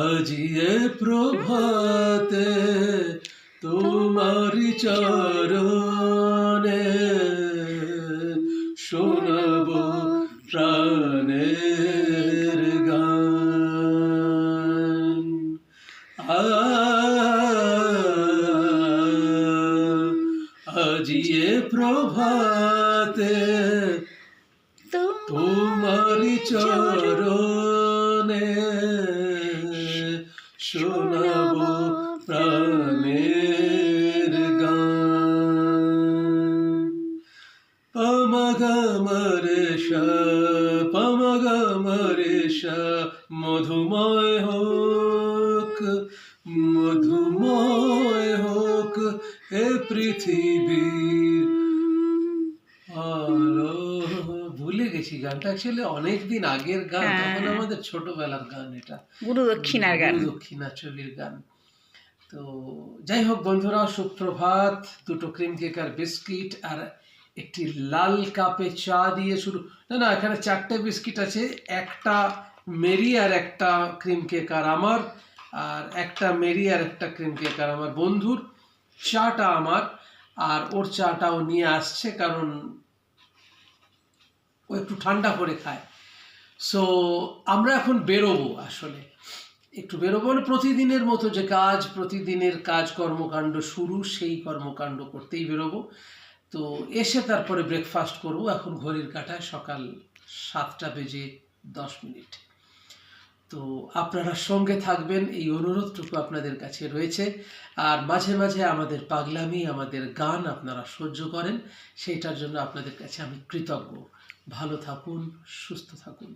আজিয়ে প্রভাতে তোমারি চরণে শোনাব প্রাণের গান। আজিয়ে প্রভাতে তোমারি চরণে শোনাব প্রাণের গান। পমগমরেশা মধুময় হোক, মধুময় হোক এ পৃথিবীর আলো। ভুলে গেছি গানটা, অ্যাকচুয়ালি অনেকদিন আগের গান, তখন আমাদের ছোটবেলার গান, এটা গুরু দক্ষিণার গান, গুরু দক্ষিণা ছবির গান। তো যাই হোক বন্ধুরা, সুপ্রভাত। দুটো ক্রিম কেকার বিস্কিট আর একটি লাল কাপে চা দিয়ে শুরু। না, এখানে 4টে বিস্কিট আছে, একটা মেরি আর একটা ক্রিম কেকার আমার, আর একটা মেরি আর একটা ক্রিম কেকার আমার বন্ধুর। চাটা আমার, আর ওর চাটাও নিয়ে আসছে, কারণ ও একটু ঠান্ডা করে খায়। সো আমরা এখন বেরোবো, আসলে একটু বেরোবো, মানে প্রতিদিনের মতো যে কাজ, প্রতিদিনের কাজ কর্মকাণ্ড শুরু, সেই কর্মকাণ্ড করতেই বেরোবো। তো এসে তারপরে ব্রেকফাস্ট করব। এখন ঘড়ির কাঁটায় সকাল 7:10। তো আপনারা সঙ্গে থাকবেন, এই অনুরোধটুকু আপনাদের কাছে রয়েছে। আর মাঝে মাঝে আমাদের পাগলামি, আমাদের গান আপনারা সহ্য করেন, সেইটার জন্য আপনাদের কাছে আমি কৃতজ্ঞ। ভালো থাকুন, সুস্থ থাকুন।